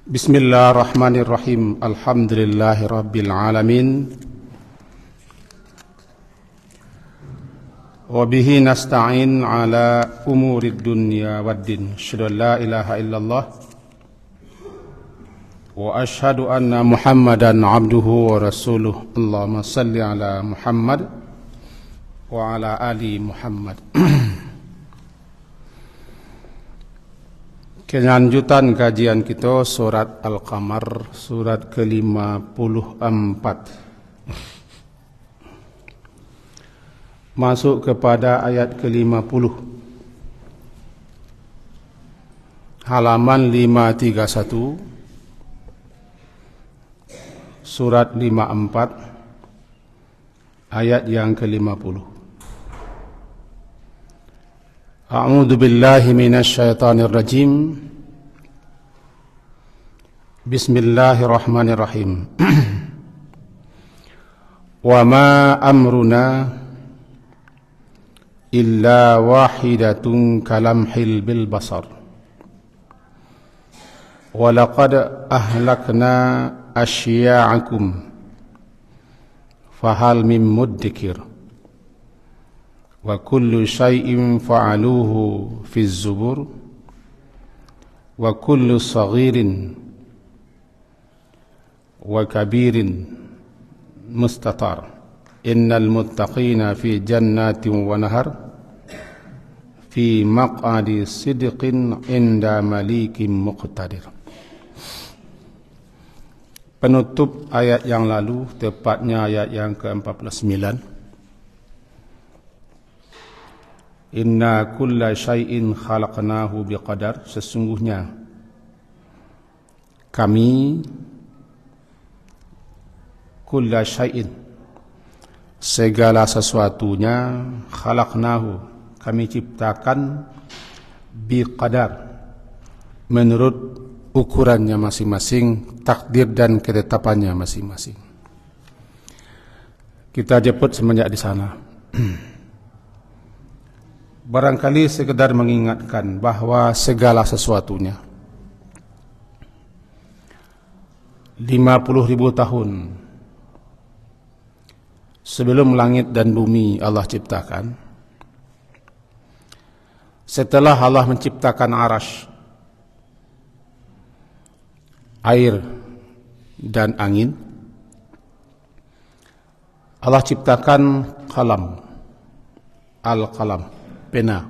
Bismillahirrahmanirrahim. Alhamdulillahirabbil alamin. Wa bihi nasta'in ala umurid dunya waddin. Asyhadu an la ilaha illallah wa asyhadu anna Muhammadan abduhu wa rasuluh. Allahumma salli ala Muhammad wa ala ali Muhammad. Kelanjutan kajian kita surat Al-Qamar, surat ke-54. Masuk kepada ayat ke-50. Halaman 531. Surat 54 ayat yang ke-50. A'udzu billahi minasy syaithanir rajim. Bismillahirrahmanirrahim. Wa ma amruna illa wahidatun kalamhil bil basar. Wa laqad ahlakna asya'akum fahal min muddakir. Wa kullu syai'in fa'aluhu fi zubur wa kullu saghirin wa kabirin mustatar. Innal muttaqina fi jannatin wa nahar fi maq'adi sidqin inda malikin muqtadir. Penutup ayat yang lalu, tepatnya ayat yang ke-49. Inna kulla syai'in khalaqnahu biqadar. Sesungguhnya kami, kulla syai'in, segala sesuatunya, khalaqnahu, kami ciptakan, biqadar, menurut ukurannya masing-masing, takdir dan ketetapannya masing-masing. Kita jemput semenjak di sana. Barangkali sekedar mengingatkan bahawa segala sesuatunya 50.000 tahun sebelum langit dan bumi Allah ciptakan. Setelah Allah menciptakan arash, air dan angin, Allah ciptakan qalam, al-qalam, pena.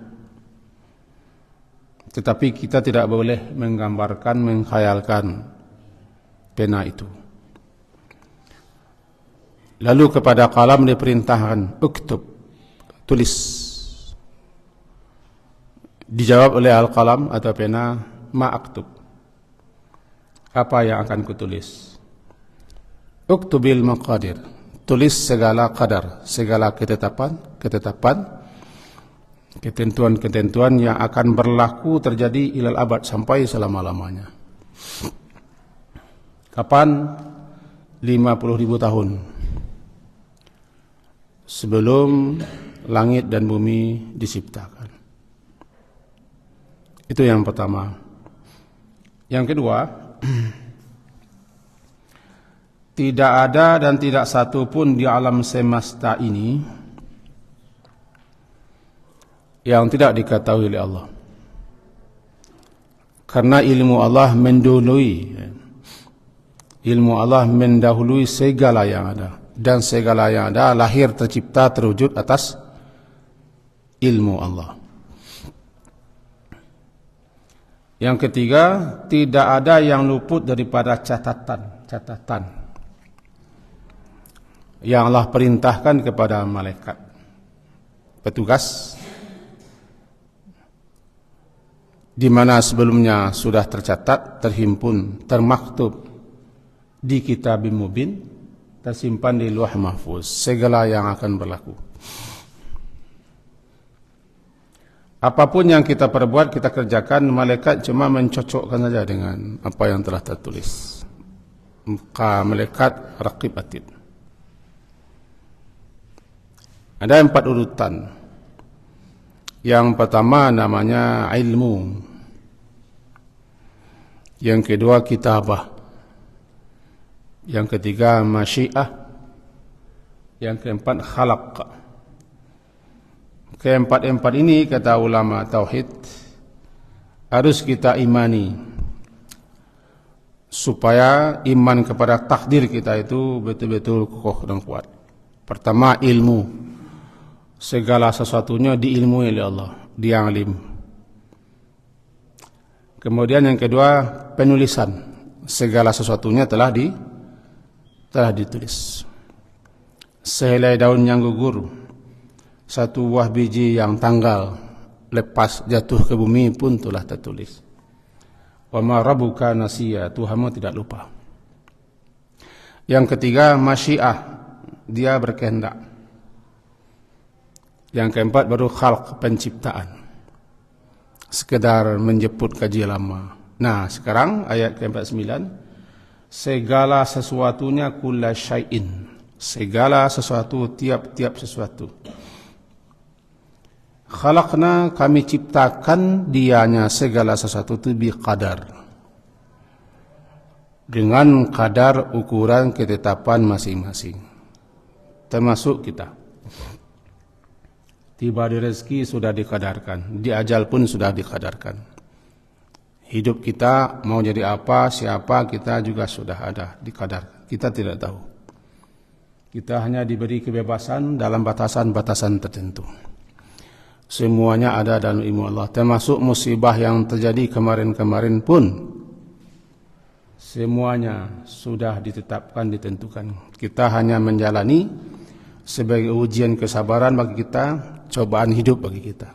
Tetapi kita tidak boleh menggambarkan, mengkhayalkan pena itu. Lalu kepada qalam diperintahkan, uktub, tulis. Dijawab oleh al-qalam atau pena, ma aktub, apa yang akan kutulis? Uktubil maqadir, tulis segala qadar, segala ketetapan, ketentuan-ketentuan yang akan berlaku terjadi ilal abad, sampai selama-lamanya. Kapan? 50.000 tahun sebelum langit dan bumi diciptakan. Itu yang pertama. Yang kedua, tidak ada dan tidak satu pun di alam semesta ini yang tidak diketahui oleh Allah. Karena ilmu Allah mendahului segala yang ada, dan segala yang ada lahir, tercipta, terwujud atas ilmu Allah. Yang ketiga, tidak ada yang luput daripada catatan yang Allah perintahkan kepada malaikat petugas, di mana sebelumnya sudah tercatat, terhimpun, termaktub di kitabim mubin, tersimpan di Lauh Mahfuz, segala yang akan berlaku. Apapun yang kita perbuat, kita kerjakan, malaikat cuma mencocokkan saja dengan apa yang telah tertulis. Maka malaikat raqib atid. Ada 4 urutan. Yang pertama namanya ilmu. Yang kedua kitabah. Yang ketiga masyiah. Yang keempat khalaq. Keempat-empat ini kata ulama tauhid harus kita imani supaya iman kepada takdir kita itu betul-betul kokoh dan kuat. Pertama, ilmu. Segala sesuatunya diilmui oleh Allah, Dia alim. Kemudian yang kedua, penulisan. Segala sesuatunya telah ditulis. Sehelai daun yang gugur, satu buah biji yang tanggal lepas jatuh ke bumi pun telah tertulis. Wa ma rabbuka nasiya, Tuhanmu tidak lupa. Yang ketiga masyiah, Dia berkehendak. Yang keempat baru khalq, penciptaan. Sekedar menjemput kaji lama. Nah, sekarang ayat ke-49, segala sesuatunya kulla syai'in. Segala sesuatu, tiap-tiap sesuatu. Khalaqna, kami ciptakan dianya segala sesuatu itu biqadar. Dengan kadar ukuran ketetapan masing-masing. Termasuk kita. Tiba di rezeki sudah dikadarkan, di ajal pun sudah dikadarkan. Hidup kita mau jadi apa, siapa, kita juga sudah ada dikadarkan. Kita tidak tahu. Kita hanya diberi kebebasan dalam batasan-batasan tertentu. Semuanya ada dalam ilmu Allah. Termasuk musibah yang terjadi kemarin-kemarin pun semuanya sudah ditetapkan, ditentukan. Kita hanya menjalani sebagai ujian kesabaran bagi kita, cobaan hidup bagi kita.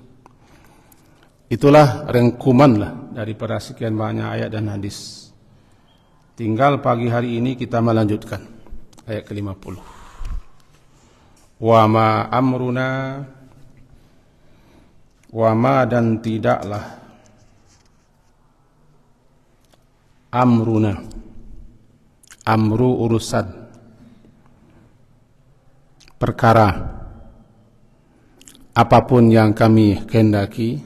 Itulah rangkuman daripada sekian banyak ayat dan hadis. Tinggal pagi hari ini kita melanjutkan ayat ke-50. Wa ma amruna, wa ma dan tidaklah amruna, amru urusan, perkara, apapun yang kami kehendaki,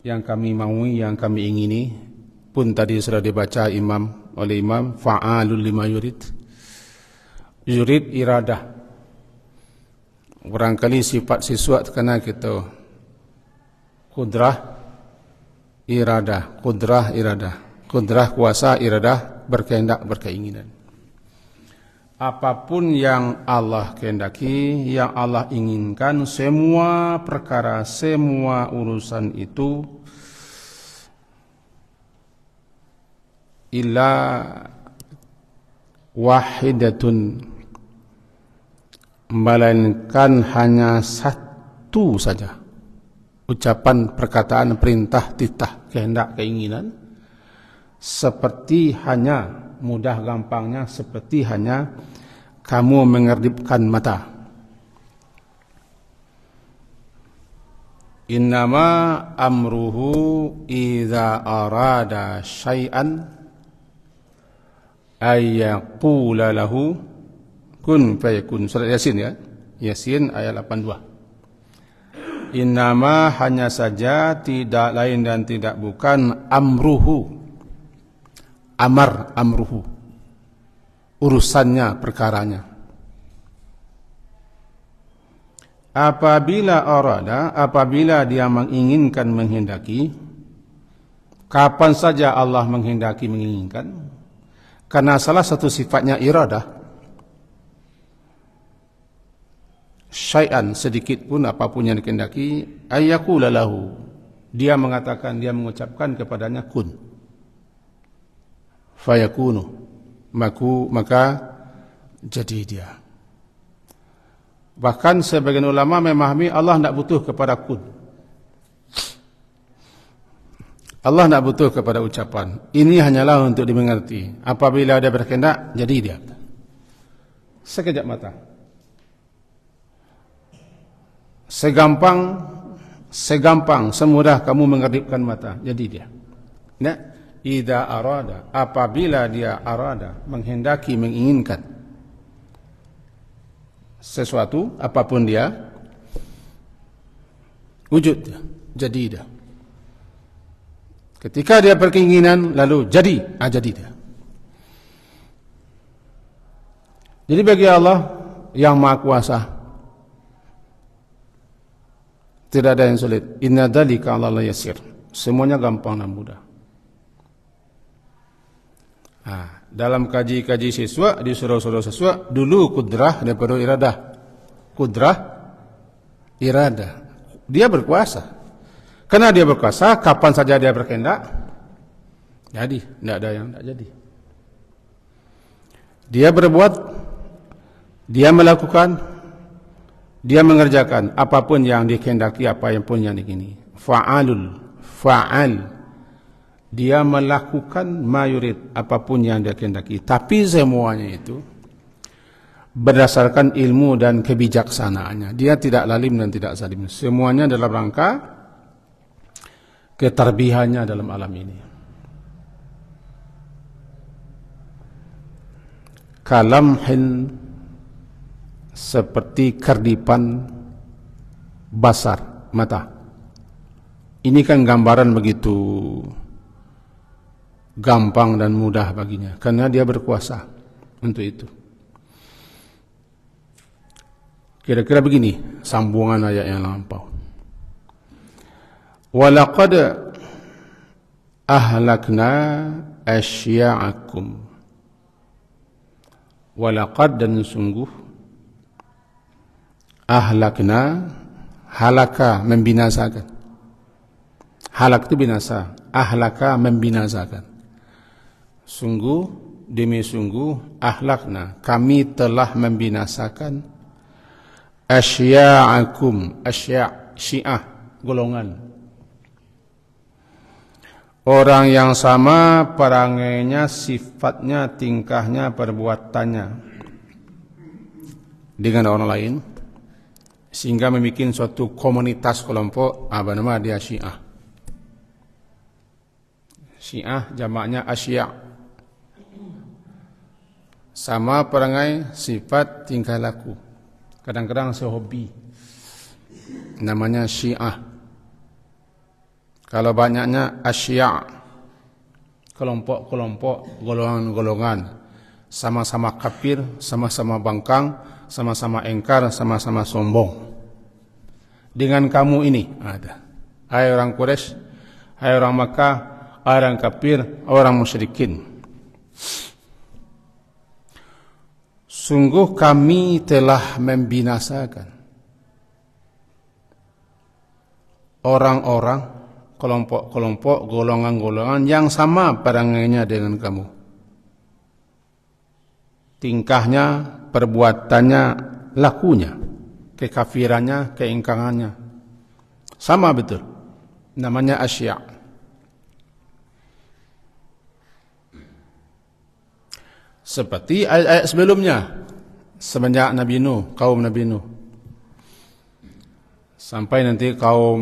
yang kami maui, yang kami ingini, pun tadi sudah dibaca oleh imam, fa'alul lima yurid. Yurid iradah. Barangkali sifat siswa kena kita kudrah iradah, kudrah iradah, kudrah kuasa iradah, berkehendak, berkeinginan. Apapun yang Allah kehendaki, yang Allah inginkan, semua perkara, semua urusan itu illa wahidatun, melainkan hanya satu saja. Ucapan, perkataan, perintah, titah, kehendak, keinginan, seperti hanya, mudah gampangnya, seperti hanya kamu mengerdipkan mata. Innama amruhu idza arada syai'an ayyaqula lahu kun fayakun. Surat Yasin ya. Yasin ayat 82. Innama, hanya saja, tidak lain dan tidak bukan, amruhu, amar, amruhu, urusannya, perkaranya. Apabila arada, apabila dia menginginkan, menghendaki. Kapan saja Allah menghendaki, menginginkan. Karena salah satu sifatnya iradah. Syai'an, sedikit pun apapun yang dikehendaki, ayyakula lahu, dia mengatakan, dia mengucapkan kepadanya kun, fayakunu, maka jadi dia. Bahkan sebagian ulama memahami Allah tidak butuh kepada kun. Allah tidak butuh kepada ucapan. Ini hanyalah untuk dimengerti. Apabila dia berkehendak, jadi dia. Sekejap mata. Segampang, semudah kamu mengedipkan mata, jadi dia. Nah, idza arada, apabila dia arada, menghendaki, menginginkan sesuatu, apapun dia, wujud dia, jadi dia. Ketika dia berkeinginan lalu jadi, jadi dia. Jadi bagi Allah yang Maha Kuasa tidak ada yang sulit. Inna dzalika 'ala Allah yasir. Semuanya gampang dan mudah. Dalam kaji-kaji siswa disuruh siswa dulu kudrah daripada iradah. Kudrah, iradah. Dia berkuasa. Karena dia berkuasa, kapan saja dia berkehendak, jadi, tidak ada yang tidak jadi. Dia berbuat, dia melakukan, dia mengerjakan apapun yang dikehendaki, apa yang pun yang diingini. Fa'al. Dia melakukan mayurid, apapun yang dia kehendaki. Tapi semuanya itu berdasarkan ilmu dan kebijaksanaannya. Dia tidak lalim dan tidak zalim. Semuanya dalam rangka keterbihannya dalam alam ini. Kalamhin, seperti kerdipan basar mata. Ini kan gambaran begitu gampang dan mudah baginya karena dia berkuasa untuk itu. Kira-kira begini sambungan ayat yang lampau. Walaqad ahlakna asya'akum. Walaqad, dan sungguh, ahlakna, halaka, membinasakan. Halak itu binasa, ahlaka, membinasakan. Sungguh, demi sungguh, ahlakna, kami telah membinasakan asya'akum. Asya', syiah, golongan. Orang yang sama perangainya, sifatnya, tingkahnya, perbuatannya dengan orang lain, sehingga membuat suatu komunitas kelompok, nama dia Syiah. Syiah jamaknya Asya'. Sama perangai, sifat, tingkah laku. Kadang-kadang sehobi, namanya Syiah. Kalau banyaknya Asya', kelompok-kelompok, golongan-golongan, sama-sama kafir, sama-sama bangkang, sama-sama engkar, sama-sama sombong. Dengan kamu ini ada. Hai orang Quraisy, hai orang Makkah, orang kafir, orang musyrikin. Sungguh kami telah membinasakan orang-orang, kelompok-kelompok, golongan-golongan yang sama perangainya dengan kamu. Tingkahnya, perbuatannya, lakunya, kekafirannya, keingkangannya. Sama betul. Namanya Asya'. Seperti ayat-ayat sebelumnya. Semenjak Nabi Nuh, kaum Nabi Nuh. Sampai nanti kaum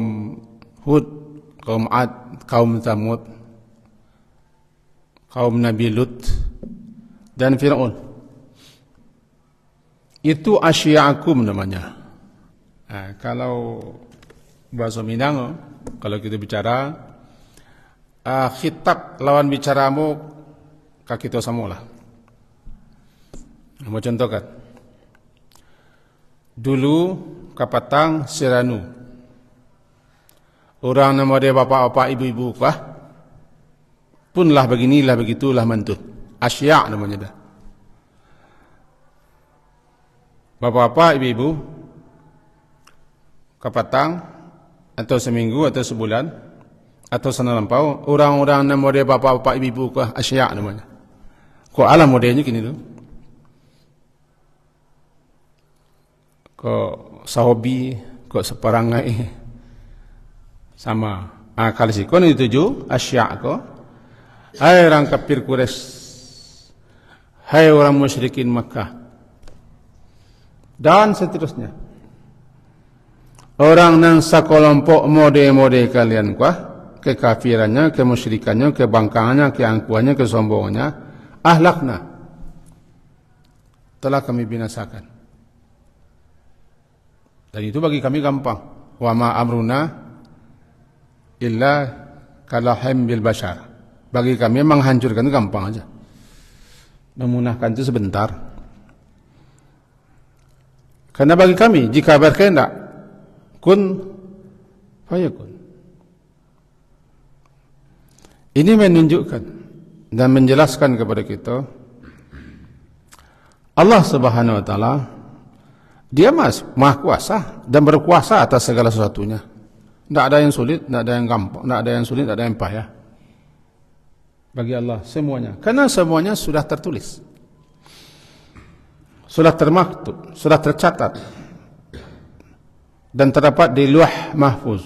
Hud, kaum Ad, kaum Thamud, kaum Nabi Lut, dan Fir'aun. Itu asya'akum namanya. Kalau bahasa Minang, kalau kita bicara, khitab lawan bicaramu kakito samulah. Mau contohkan. Dulu kapatang siranu. Orang nama dia bapak-bapak, ibu-ibu kah? Punlah beginilah begitulah mantut. Asya' namanya dah. Bapak-bapak, ibu-ibu, kapatang, atau seminggu, atau sebulan, atau sana lampau, orang-orang nama dia bapak-bapak, ibu-ibu kah? Asya' namanya. Kok alam modelnya gini tu? Kok sahobi, kok seperangai, sama. Kalau si kon dituju Asya' ko, hai orang kafir Quraisy, hai orang musyrikin Makkah, dan seterusnya. Orang nang sakolompok mode-mode kalian kuah, kekafirannya, kemusyrikannya, kebangkangannya, keangkuhannya, kesombongannya, ahlakna, telah kami binasakan. Dan itu bagi kami gampang. Wa ma amruna illa kalahim bil bashar. Bagi kami menghancurkan itu gampang aja. Memunahkan itu sebentar. Karena bagi kami jika berkehendak kun fayakun. Ini menunjukkan dan menjelaskan kepada kita Allah Subhanahu wa taala Dia Maha Kuasa dan berkuasa atas segala sesuatunya. Tidak ada yang sulit, tidak ada yang gampang, tidak ada yang sulit, tidak ada yang payah. Bagi Allah semuanya, karena semuanya sudah tertulis, sudah termaktub, sudah tercatat dan terdapat di Lauh Mahfuz.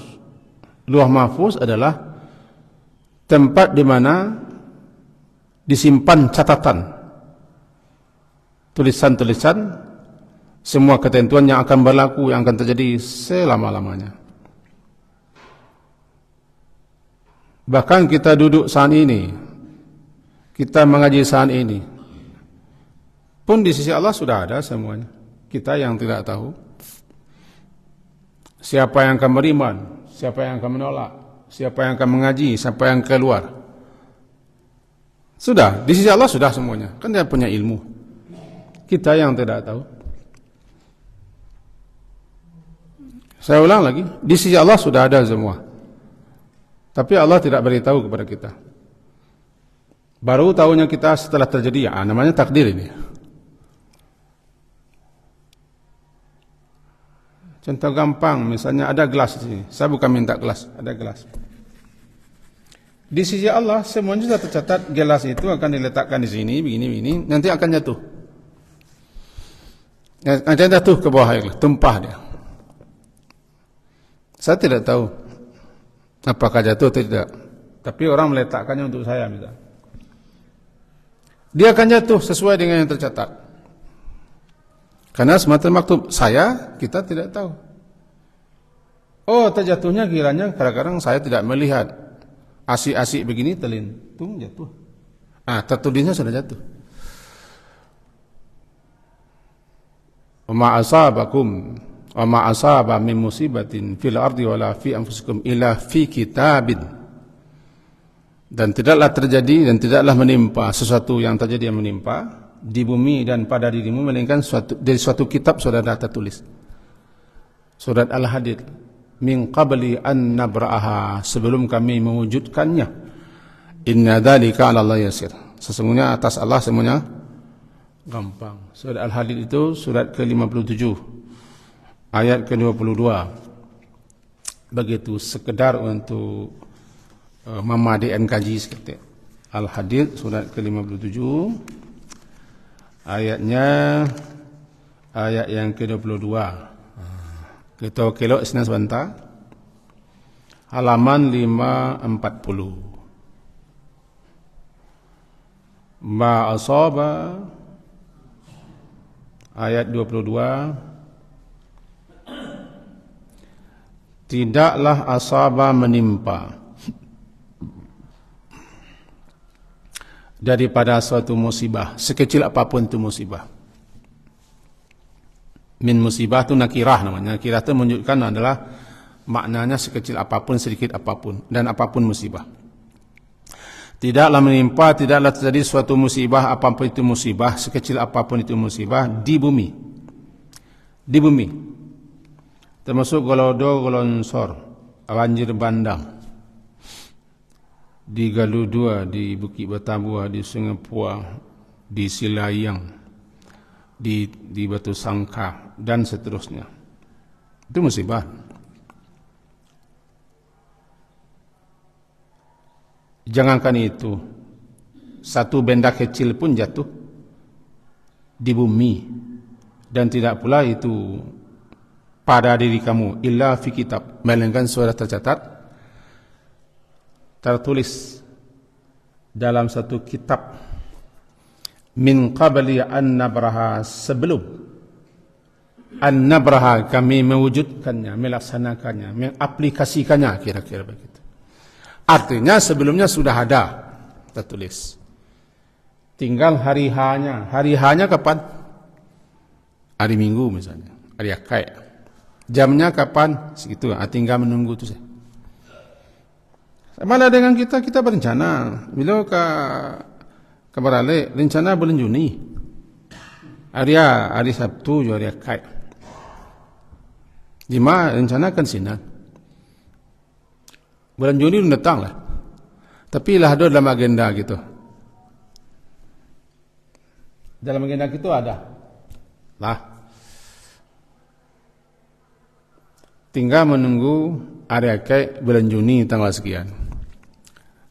Lauh Mahfuz adalah tempat di mana disimpan catatan, tulisan-tulisan, semua ketentuan yang akan berlaku, yang akan terjadi selama-lamanya. Bahkan kita duduk saat ini, kita mengaji saat ini, pun di sisi Allah sudah ada semuanya. Kita yang tidak tahu siapa yang akan beriman, siapa yang akan menolak, siapa yang akan mengaji, siapa yang keluar. Sudah, di sisi Allah sudah semuanya. Kan dia punya ilmu. Kita yang tidak tahu. Saya ulang lagi, di sisi Allah sudah ada semua. Tapi Allah tidak beritahu kepada kita. Baru tahunya kita setelah terjadi, ya, namanya takdir ini. Contoh gampang, misalnya ada gelas di sini. Saya bukan minta gelas, ada gelas. Di sisi Allah semuanya sudah tercatat, gelas itu akan diletakkan di sini, begini, nanti akan jatuh. Nanti jatuh ke bawah air, tumpah dia. Saya tidak tahu apakah jatuh atau tidak, tapi orang meletakkannya untuk saya misalnya. Dia akan jatuh sesuai dengan yang tercatat. Karena semata maktub, kita tidak tahu. Oh, terjatuhnya kiranya kadang-kadang saya tidak melihat. Asik-asik begini terlintung jatuh. Tertulisnya sudah jatuh. Wa ma asabakum wa ma asaba min musibatin fil ardi wala fi anfusikum illa fi kitabin. Dan tidaklah terjadi dan tidaklah menimpa sesuatu yang terjadi yang menimpa di bumi dan pada dirimu melainkan dari suatu kitab sudah ada tertulis. Surat Al-Hadid, min qabli an nabra'aha, sebelum kami mewujudkannya. Inna dzalika 'ala Allah yasir. Sesungguhnya atas Allah semuanya gampang. Surat Al-Hadid itu surat ke-57 ayat ke-22. Begitu sekedar untuk memadikan kaji seperti Al-Hadid surat ke-57 ayatnya ayat yang ke-22. Kita kelok sini sebentar. Halaman 540. Ma asaba ayat 22. Tidaklah asaba menimpa daripada suatu musibah, sekecil apapun itu musibah. Min musibah itu nakirah namanya. Nakirah itu menunjukkan adalah maknanya sekecil apapun, sedikit apapun, dan apapun musibah. Tidaklah menimpa, tidaklah terjadi suatu musibah, apapun itu musibah, sekecil apapun itu musibah di bumi. Di bumi. Termasuk golodo, golonsor, banjir bandang. Di Galudua, di Bukit Batabua, di Sungai Puah, di Silayang, di Batu Sangka, dan seterusnya. Itu musibah. Jangankan itu, satu benda kecil pun jatuh di bumi, dan tidak pula itu pada diri kamu, illa fi kitab, melainkan sudah tercatat, tertulis dalam satu kitab, min qabli an nabraha, sebelum an nabraha kami mewujudkannya, melaksanakannya, mengaplikasikannya, kira-kira begitu. Artinya sebelumnya sudah ada tertulis, tinggal hari H-nya. Hari H-nya kapan? Hari Minggu misalnya, hari Akad. Jamnya kapan? Segitu, tinggal menunggu itu saja. Malah dengan kita berencana. Bila ke Barale, rencana bulan Juni. Hari Sabtu, hari Akad. Jima rencana kan sinan. Bulan Juni datang lah. Tapi lah ada dalam agenda gitu. Dalam agenda kita ada. Lah. Tinggal menunggu hari Akad bulan Juni tanggal sekian.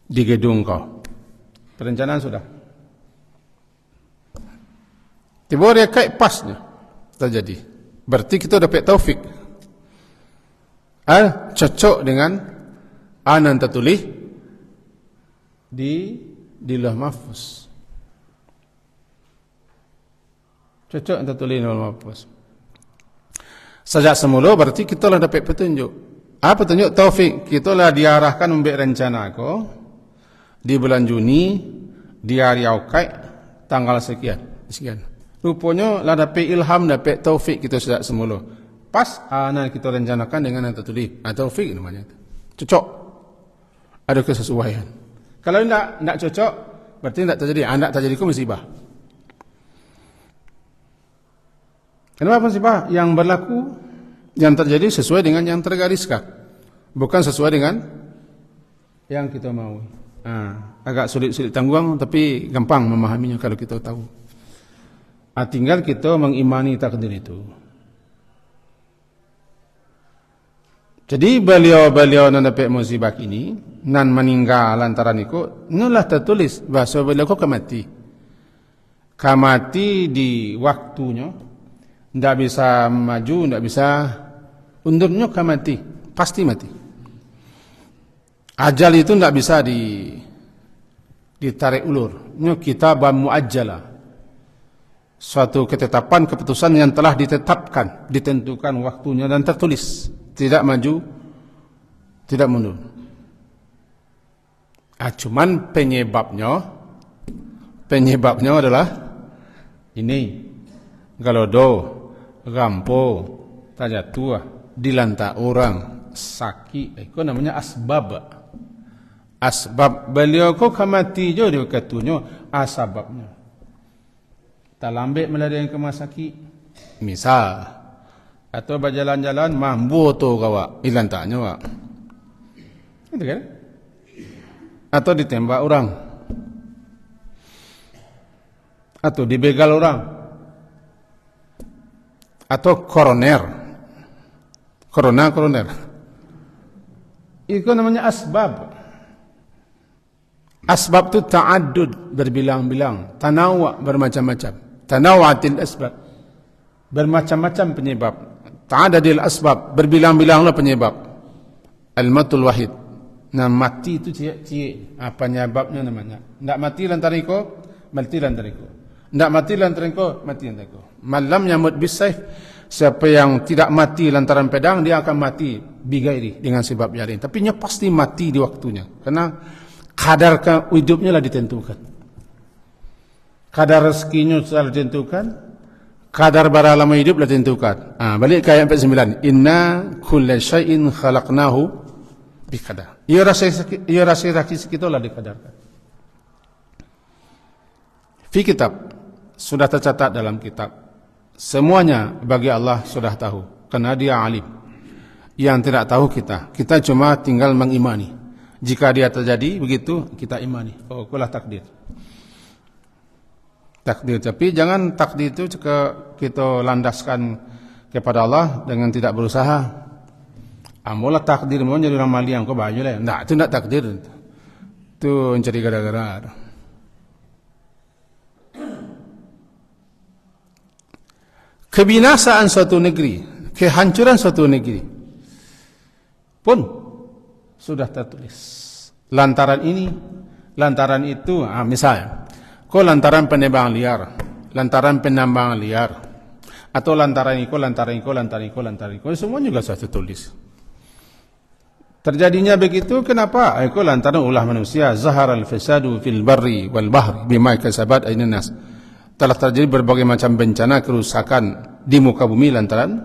Di gedung kau. Perencanaan sudah. Tiba hari Akad pasnya terjadi. Berarti kita dapat taufik. Cocok dengan yang tertulis di Lauh Mahfuz. Cocok yang tertulis di Lauh Mahfuz. Sejak semula berarti kita lah dapat petunjuk. Petunjuk taufik. Kita lah diarahkan membuat rencana ko di bulan Juni di hari Akad tanggal sekian. Rupanya lah dapat ilham, dapat taufik kita sejak semula. Pas kita rencanakan dengan yang tertulis. Taufik namanya. Cocok. Ada kesesuaian. Kalau tidak cocok, berarti tidak terjadi. Tidak terjadi itu musibah. Kenapa musibah? Yang berlaku, yang terjadi sesuai dengan yang tergariskan. Bukan sesuai dengan yang kita mau. Agak sulit tanggung, tapi gampang memahaminya kalau kita tahu. Tinggal kita mengimani takdir itu. Jadi beliau nan dapat musibah ini, nan meninggal lantaran itu, inilah tertulis bahasa beliau kok mati. Kamati di waktunya, tidak bisa maju, tidak bisa undurnya kamati, pasti mati. Ajal itu tidak bisa ditarik ulur. Ini kitabah muajjalah. Suatu ketetapan, keputusan yang telah ditetapkan, ditentukan waktunya dan tertulis. Tidak maju, tidak mundur. Cuman penyebabnya adalah ini. Galodo, rampo, tajatuh, dilantak orang, sakit. Itu namanya asbab. Asbab beliau kok kamati jo dia katunya asbabnya. Talambek meladang ke masaki. Misal atau berjalan-jalan mampu tu kawa ilantaknya wak. Itu kan? Atau ditembak orang. Atau dibegal orang. Atau koroner. Itu namanya asbab. Asbab itu ta'addud, berbilang-bilang, tanawa, bermacam-macam. Tanawatil asbab, bermacam-macam penyebab. Ta'adadil asbab, berbilang-bilanglah penyebab. Al-matul wahid. Nah, mati itu cie-cie. Penyebabnya namanya. Tidak mati lantaran iko, mati lantaran iko. Tidak mati lantaran iko, mati lantaran iko. Malam yamut bisayf, siapa yang tidak mati lantaran pedang, dia akan mati bigairi dengan sebab yang lain. Tapi dia pasti mati di waktunya. Karena kadar hidupnya lah ditentukan. Kadar rezekinya telah ditentukan. Kadar bara lama hidup lah ditentukan. Balik ke ayat 49. Inna kulla syai'in khalaqnahu biqadar. Ia rasa kita lah dikadarkan. Fi kitab. Sudah tercatat dalam kitab. Semuanya bagi Allah sudah tahu. Karena dia alim. Yang tidak tahu kita cuma tinggal mengimani. Jika dia terjadi begitu, kita imani. Itulah takdir. Takdir. Tapi jangan takdir itu kita landaskan kepada Allah dengan tidak berusaha. Mula takdir mau jadi orang maliang kau baju lah. Tidak, itu tidak takdir. Itu mencari gara-gara. Kebinasaan suatu negeri, kehancuran suatu negeri pun sudah tertulis. Lantaran ini, lantaran itu, misalnya, kau lantaran penebang liar, lantaran penambang liar, atau lantaran itu, semua juga sudah tertulis. Terjadinya begitu, kenapa? Itu lantaran ulah manusia. Zahar al-fasadu fil barri wal bahri bima kasabat aydin nas. Telah terjadi berbagai macam bencana kerusakan di muka bumi lantaran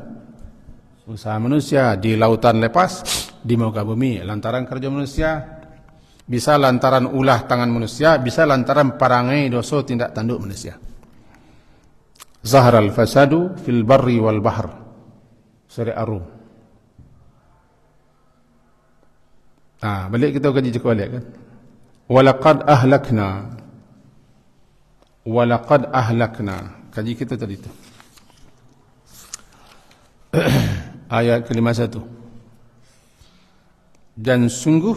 usaha manusia. Di lautan lepas, di muka bumi lantaran kerja manusia. Bisa lantaran ulah tangan manusia, bisa lantaran perangai dosa tindak tanduk manusia. Zaharal fasadu fil barri wal bahr. Surah Ar-Rum. Balik kita kaji cekal balik kan. Walaqad ahlakna. Kaji kita tadi tu. Ayat ke-51. Dan sungguh,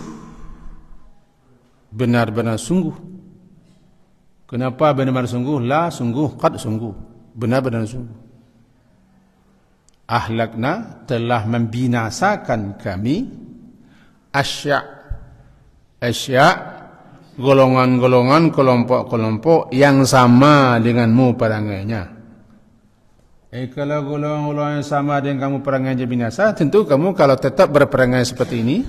benar-benar sungguh. Kenapa benar-benar sungguh? La sungguh, qad sungguh. Benar-benar sungguh. Ahlakna, telah membinasakan kami asya' golongan-golongan, kelompok-kelompok yang sama denganmu perangainya. Kalau golongan-golongan yang sama dengan kamu perangainya binasa, tentu kamu kalau tetap berperangai seperti ini,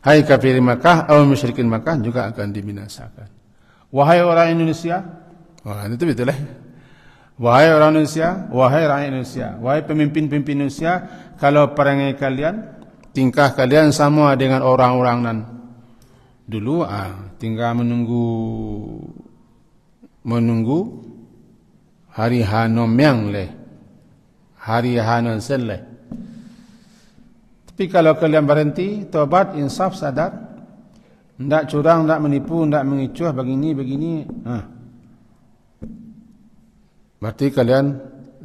hai kafirin Makkah atau musyrikin Makkah juga akan dibinasakan. Wahai orang Indonesia, itu betul lah. Wahai orang Indonesia, wahai rakyat Indonesia, wahai pemimpin-pemimpin Indonesia, kalau perangai kalian, tingkah kalian sama dengan orang-orang nan dulu, tinggal menunggu hari hanom yang leh, hari hanon seleh. Tapi kalau kalian berhenti, tobat, insaf, sadar, tidak curang, tidak menipu, tidak mengicuh, begini, berarti kalian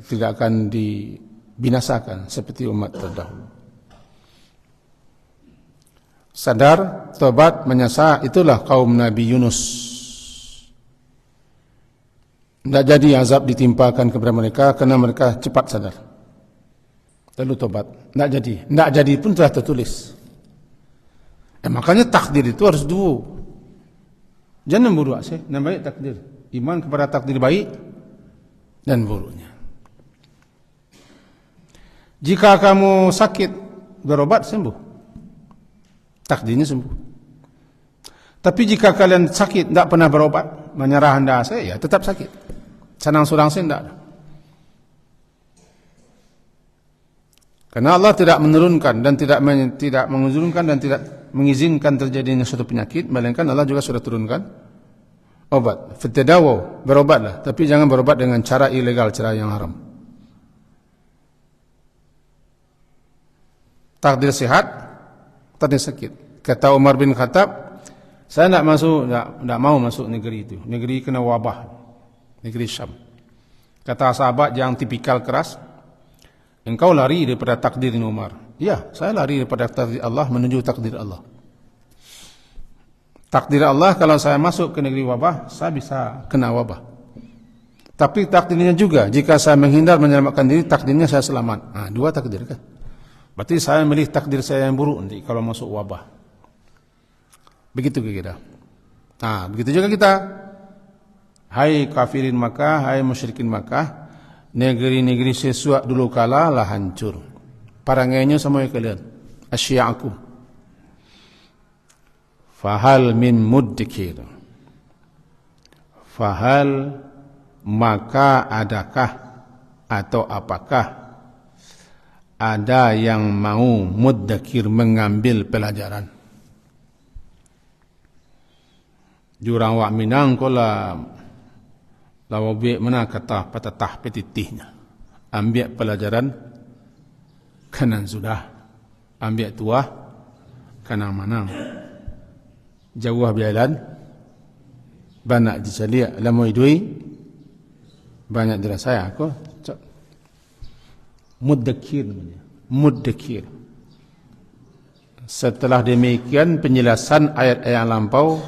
tidak akan dibinasakan seperti umat terdahulu. Sadar, tobat, menyesal, itulah kaum Nabi Yunus. Tidak jadi azab ditimpakan kepada mereka kerana mereka cepat sadar. Lalu tobat. Tidak jadi. Tidak jadi pun telah tertulis. Makanya takdir itu harus dua. Jangan buruk sih. Yang baik takdir. Iman kepada takdir baik dan buruknya. Jika kamu sakit, berobat sembuh. Takdirnya sembuh. Tapi jika kalian sakit, tidak pernah berobat, menyerah anda saya, ya tetap sakit. Senang surang saya tidak ada. Karena Allah tidak menurunkan dan tidak menguzurkan dan tidak mengizinkan terjadinya suatu penyakit, melainkan Allah juga sudah turunkan obat. Fatadawu, berobatlah, tapi jangan berobat dengan cara ilegal, cara yang haram. Takdir sehat, takdir sakit. Kata Umar bin Khattab, saya tidak mau masuk negeri itu. Negeri kena wabah. Negeri Syam. Kata sahabat yang tipikal keras, engkau lari daripada takdir Umar. Ya, saya lari daripada takdir Allah menuju takdir Allah. Takdir Allah kalau saya masuk ke negeri wabah, saya bisa kena wabah. Tapi takdirnya juga, jika saya menghindar menyelamatkan diri, takdirnya saya selamat. Dua takdir kan. Berarti saya milih takdir saya yang buruk nanti kalau masuk wabah. Begitu kira. Begitu juga kita. Hai kafirin Makkah, hai musyrikin Makkah, negeri-negeri sesuatu dulu kala lah hancur. Parangainya sama kalian. Asya'akum. Fahal min muddikir. Fahal, maka adakah atau apakah ada yang mau muddakir mengambil pelajaran. Jurang wak minang kola lawabik mana kata patatah petitihnya. Ambil pelajaran kanan sudah. Ambil tuah kanan manang. Jauh bialan banyak dicalia lamoi dui banyak dirasaya aku muddakir namanya. Muddakir. Setelah demikian penjelasan ayat-ayat lampau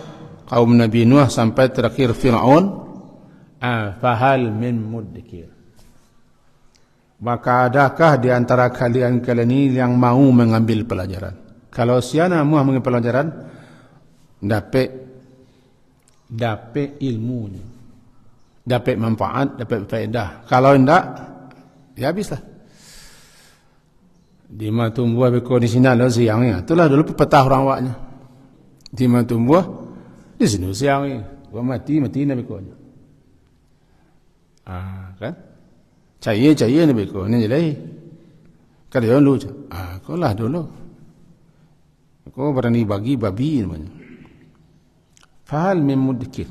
kaum Nabi Nuh sampai terakhir Fir'aun, fahal min muddakir. Maka adakah di antara kalian ini yang mau mengambil pelajaran? Kalau siapa mau mengambil pelajaran, dapat ilmunya, dapat manfaat, dapat faedah. Kalau tidak, ya habislah. Di mana tumbuh beko di sini ada siangnya. Itulah dulu pepatah orang waknya. Di mana tumbuh di sini siangnya. Gua mati na bekonya. Kan? Cahaya na beko ni jelai. Kada lu. Kau lah dulu. Kau berani bagi babi namanya. Fahal min muddakir.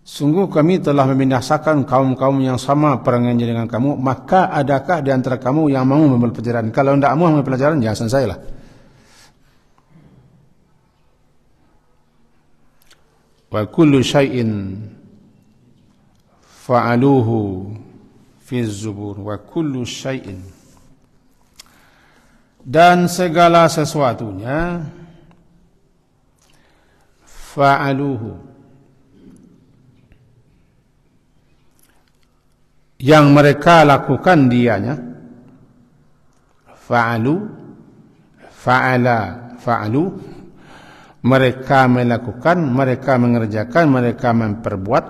Sungguh kami telah membinasakan kaum-kaum yang sama perangannya dengan kamu, maka adakah di antara kamu yang mau mengambil pelajaran? Kalau tidak mau mengambil pelajaran, jangan selesailah. Wa kullu syai'in fa'aluhu fi zubur. Wa kullu syai'in, dan segala sesuatunya, fa'aluhu, yang mereka lakukan dianya, fa'alu, fa'ala, fa'alu, mereka melakukan, mereka mengerjakan, mereka memperbuat,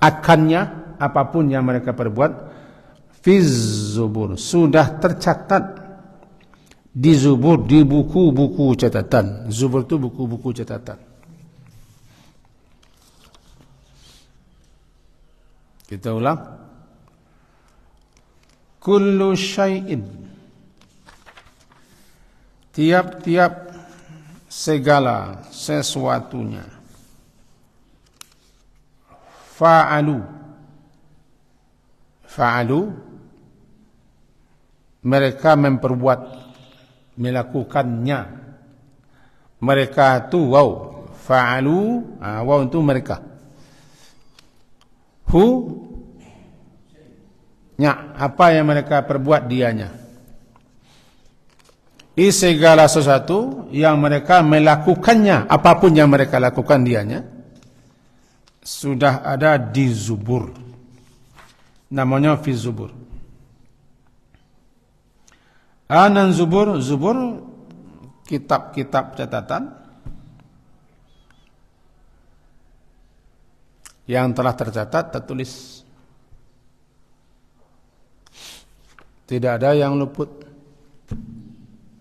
akannya, apapun yang mereka perbuat, fiz zubur, sudah tercatat di zubur, di buku-buku catatan. Zubur itu buku-buku catatan. Kita ulang. Kullu syai'in, tiap-tiap segala sesuatunya, fa'alu, fa'alu, mereka memperbuat, melakukannya. Mereka itu waw, fa'alu, waw itu mereka. Hu, nya, apa yang mereka perbuat dianya. Segala sesuatu yang mereka melakukannya, apapun yang mereka lakukan dianya, sudah ada di zubur. Namanya fi zubur. Anan zubur, zubur kitab-kitab catatan yang telah tercatat, tertulis. Tidak ada yang luput,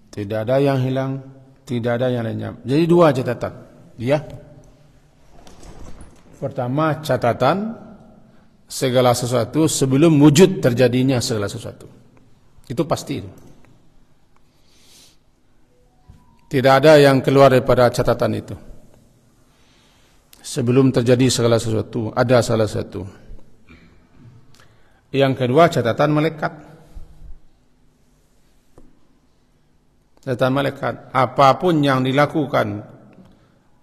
tidak ada yang hilang, tidak ada yang lenyap. Jadi dua catatan. Ya. Pertama, catatan segala sesuatu sebelum wujud terjadinya segala sesuatu. Itu pasti. Tidak ada yang keluar daripada catatan itu. Sebelum terjadi segala sesuatu, ada salah satu. Yang kedua, catatan malaikat. Catatan malaikat. Apapun yang dilakukan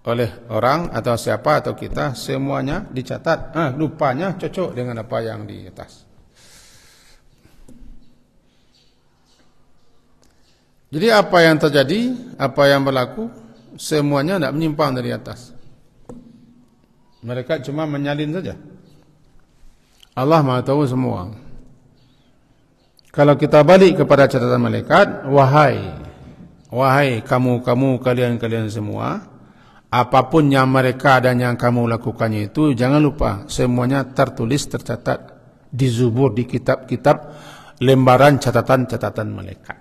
oleh orang atau siapa atau kita, semuanya dicatat. Lupanya cocok dengan apa yang di atas. Jadi apa yang terjadi, apa yang berlaku, semuanya tidak menyimpang dari atas. Mereka cuma menyalin saja. Allah Maha tahu semua. Kalau kita balik kepada catatan malaikat, wahai kamu, kalian semua, apapun yang mereka dan yang kamu lakukannya itu, jangan lupa semuanya tertulis, tercatat di zubur, di kitab-kitab, lembaran catatan-catatan malaikat.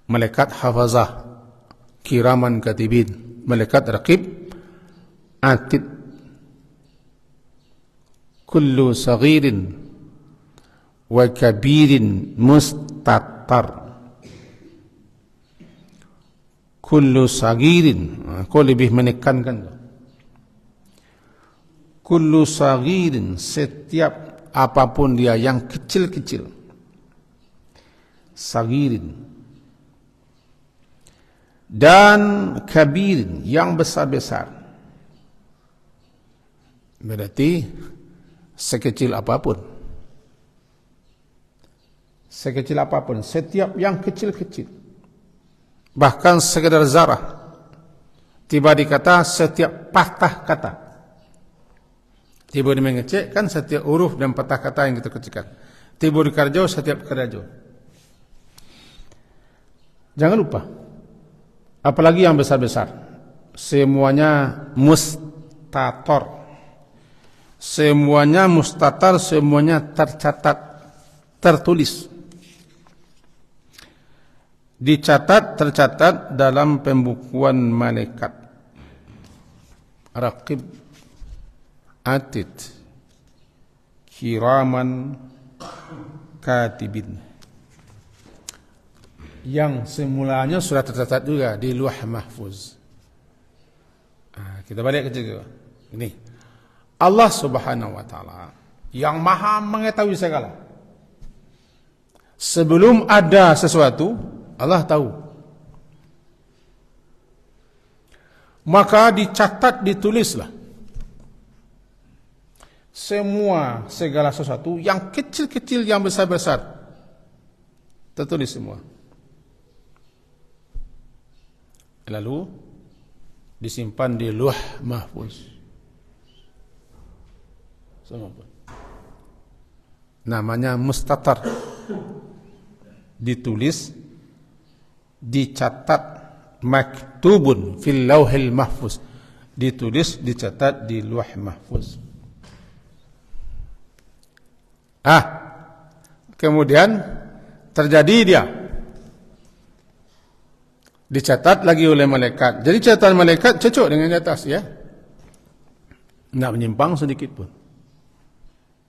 Malaikat hafazah, kiraman katibin, malaikat raqib, atid. Kullu saghirin wa kabirin mustatar. Kullu saghirin, kau lebih menekankan. Kullu saghirin, setiap apapun dia yang kecil-kecil. Saghirin. Dan kabirin, yang besar-besar. Berarti sekecil apapun. Sekecil apapun, setiap yang kecil-kecil. Bahkan sekedar zarah. Tiba dikata setiap patah kata. Tiba di mengecek kan setiap huruf dan patah kata yang kita kecilkan. Tiba di karjo setiap karjo. Jangan lupa. Apalagi yang besar-besar. Semuanya mustator. Semuanya mustatar, semuanya tercatat, tertulis. Dicatat, tercatat dalam pembukuan malaikat. Raqib, atid, kiraman, katibin. yang semulanya sudah tercatat juga di Lauh Mahfuz. Kita balik ke situ. Ini Allah Subhanahu wa taala yang Maha mengetahui segala. Sebelum ada sesuatu, Allah tahu. Maka dicatat, ditulislah semua segala sesuatu, yang kecil-kecil, yang besar-besar, tertulis semua. Lalu disimpan di Lauh Mahfuz. Semua pun. Namanya mustatar. Ditulis, dicatat, maktubun fil Lauhil Mahfuz. Ditulis, dicatat di Lauh Mahfuz. Kemudian terjadi dia. Dicatat lagi oleh malaikat. Jadi catatan malaikat cocok dengan di atas, ya. Tidak menyimpang sedikit pun.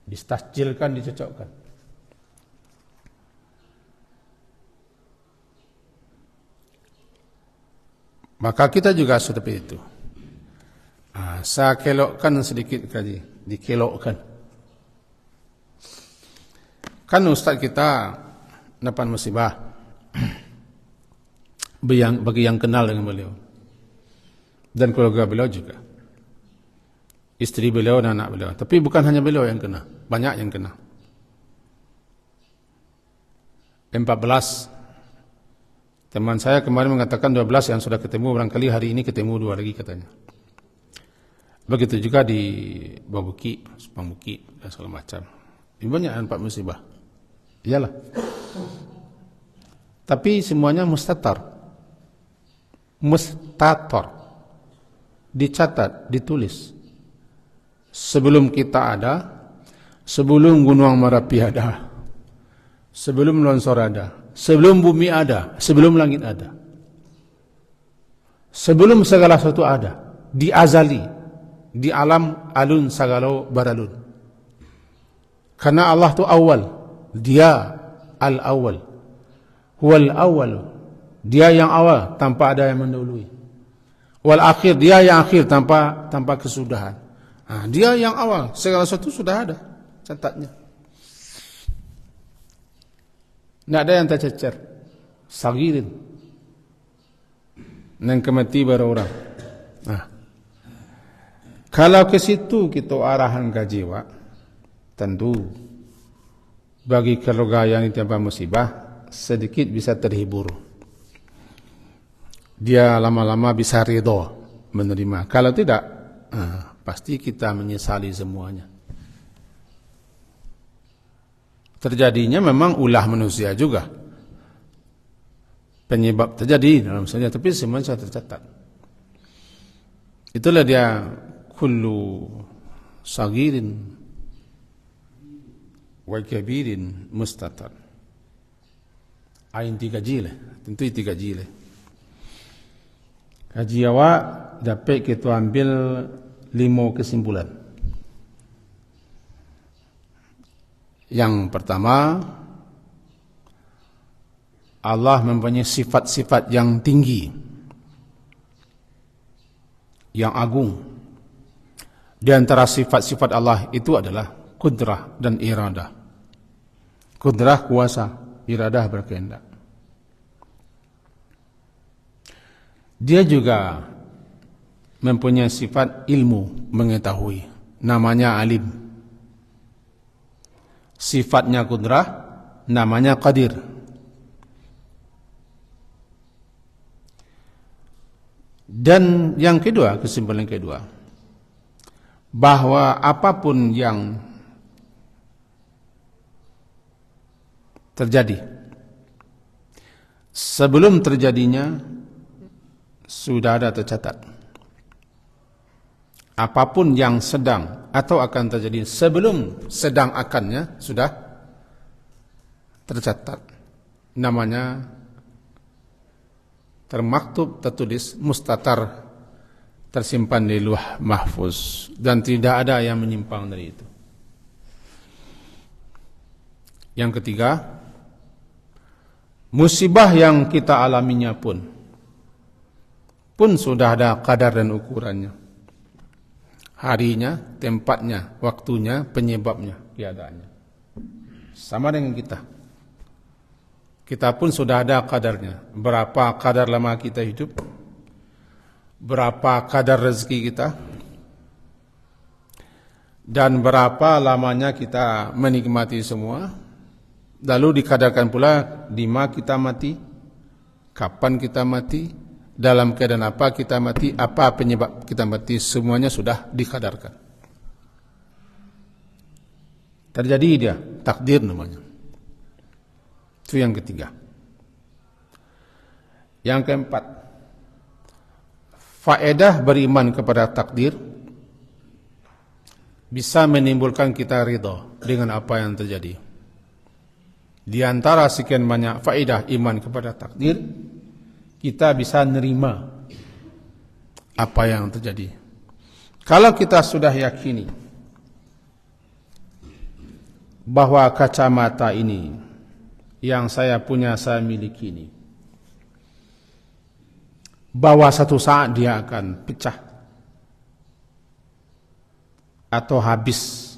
Distasjilkan, dicocokkan. Maka kita juga seperti itu. Saya kelokkan sedikit kaji. Dikelokkan. Kan Ustaz kita dapat musibah. Bagi yang kenal dengan beliau. Dan keluarga beliau juga. Istri beliau dan anak beliau. Tapi bukan hanya beliau yang kena. Banyak yang kena. 14. Teman saya kemarin mengatakan 12 yang sudah ketemu. Barangkali hari ini ketemu 2 lagi katanya. Begitu juga di Babuki, Sepangbuki dan segala macam. Ini banyak yang dapat musibah. Iyalah. Tapi semuanya mustatar. Mustatar. Dicatat, ditulis. Sebelum kita ada, sebelum Gunung Merapi ada, sebelum longsor ada, sebelum bumi ada, sebelum langit ada, sebelum segala sesuatu ada, di azali, di alam alun sagalo baralun. Karena Allah itu awal, dia al-awal, huwal awal, dia yang awal tanpa ada yang mendahului, wal akhir, dia yang akhir tanpa kesudahan. Dia yang awal, segala sesuatu sudah ada catatnya. Tidak ada yang tercecer. Sagirin. Dan kemati berorang. Kalau ke situ kita arahan ke jiwa, tentu bagi keluarga yang ditimpa musibah sedikit bisa terhibur. Dia lama-lama bisa ridho menerima. Kalau tidak, pasti kita menyesali semuanya. Terjadinya memang ulah manusia juga. Penyebab terjadi dalam saja, tapi semuanya tercatat. Itulah dia kullu sagirin wa kabirin mustatar. Ain 3 jile, tentu 3 jile. Kaji awak dapat kita ambil 5 kesimpulan. Yang pertama, Allah mempunyai sifat-sifat yang tinggi, yang agung. Di antara sifat-sifat Allah itu adalah kudrah dan iradah. Kudrah kuasa, iradah berkehendak. Dia juga mempunyai sifat ilmu, mengetahui. Namanya alim. Sifatnya kudrah, namanya qadir. Dan yang kedua, kesimpulan kedua, bahwa apapun yang terjadi, sebelum terjadinya sudah ada tercatat. Apapun yang sedang atau akan terjadi sebelum sedang akannya sudah tercatat. Namanya termaktub, tertulis, mustatar, tersimpan di Lauh Mahfuz, dan tidak ada yang menyimpang dari itu. Yang ketiga, musibah yang kita alaminya pun sudah ada kadar dan ukurannya. Harinya, tempatnya, waktunya, penyebabnya, keadaannya. Sama dengan kita. Kita pun sudah ada kadarnya. Berapa kadar lama kita hidup, berapa kadar rezeki kita, dan berapa lamanya kita menikmati semua. Lalu dikadarkan pula di mana kita mati, kapan kita mati, dalam keadaan apa kita mati, apa penyebab kita mati, semuanya sudah dikadarkan. Terjadi dia, takdir namanya. Itu yang ketiga. Yang keempat, faedah beriman kepada takdir bisa menimbulkan kita ridha dengan apa yang terjadi. Di antara sekian banyak faedah iman kepada takdir, kita bisa nerima apa yang terjadi. Kalau kita sudah yakini bahwa kacamata ini yang saya punya, saya miliki ini, bahwa satu saat dia akan pecah atau habis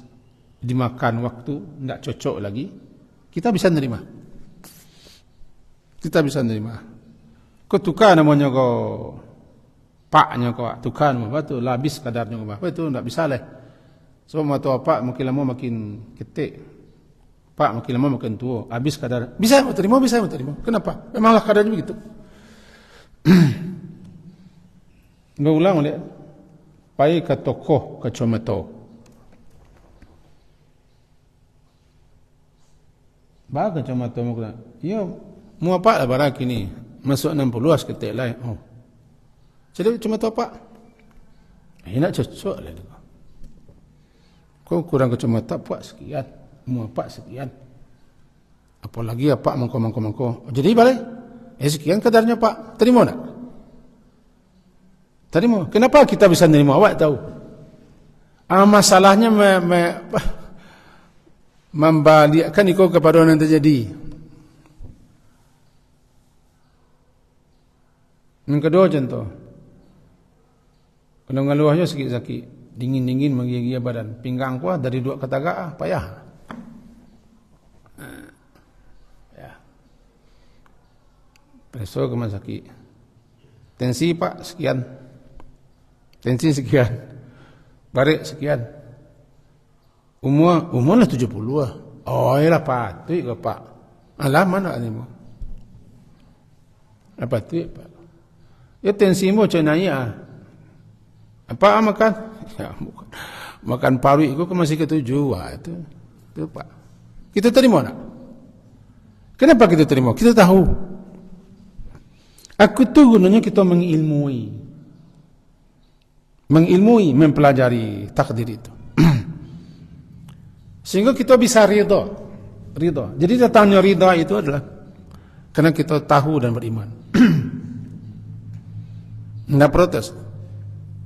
dimakan waktu, tidak cocok lagi, kita bisa nerima. Kita bisa nerima. Kau tukar namanya kau, paknya kau tukar, betul, habis kadarnya kau, betul, tidak bisa lah. Sebab mata pak makin lama makin ketik, pak makin lama makin tua, habis kadar. Bisa mau terima, bisa mau terima. Kenapa? Memanglah kadarnya begitu. Enggak ulang lihat. Pai ke tokoh ke cometo. Bah ke cometo mau kena. Iya, mau apa lah barang ini? Masuk 60 ketik lain. Oh. Jadi cuma tu apa? Nak cocok lah. Kau kurang kacamata pak sekian, mu apa sekian. Apalagi apa mangko. Jadi balik. Sekian kadarnya pak. Terima tak? Terima. Kenapa kita bisa nerima? Awak tahu. Masalahnya membalikkan ikut kepada orang yang terjadi. Yang kedua contoh, kalau ngeluahnya sakit-sakit, dingin-dingin menggigil badan, pinggang kuat dari dua kataga, payah. Ya. Besok ke rumah sakit. Tensi pak sekian, tensi sekian, barik sekian. Umur lah 70 lah. Oh iyalah patut ke pak. Alah mana ni mo? Apa tu pak? Ya tensi mo macam naik ah. Apa makan? Ya bukan. Makan paru itu kan masih ketujuh. Wah itu pak. Kita terima tak? Kenapa kita terima? Kita tahu. Aku tu gunanya kita mengilmui, mempelajari takdir itu. Sehingga kita bisa ridha. Jadi datangnya ridha itu adalah karena kita tahu dan beriman. Tidak protes.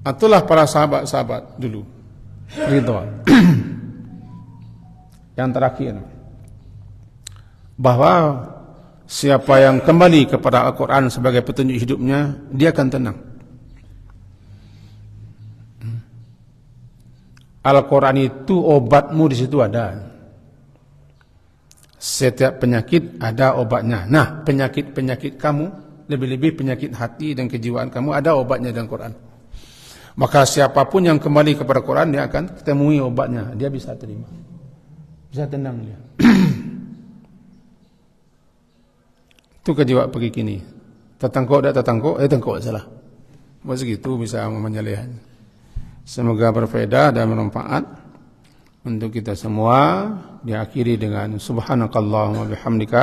Itulah para sahabat-sahabat dulu. Ridha. Yang terakhir, bahwa siapa yang kembali kepada Al-Quran sebagai petunjuk hidupnya, dia akan tenang. Al-Quran itu obatmu, di situ ada. Setiap penyakit ada obatnya. Nah, penyakit-penyakit kamu, lebih-lebih penyakit hati dan kejiwaan kamu, ada obatnya dalam Quran. Maka siapapun yang kembali kepada Quran, dia akan temui obatnya. Dia bisa terima, bisa tenang dia. Itu kejiwaan pergi kini. Tertangkuk tak tertangkuk, tangkuk salah. Masa gitu bisa menyalihkan. Semoga berfaedah dan bermanfaat untuk kita semua. Diakhiri dengan subhanakallahumma bihamdika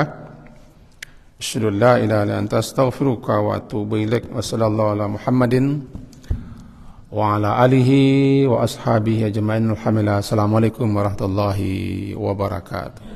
asyhadu an la ilaha illa anta astaghfiruka wa atubu ilaik. Wassallallahu ala Muhammadin wa ala alihi wa ashabihi ajma'in. Alhamdulillah. Assalamualaikum warahmatullahi wabarakatuh.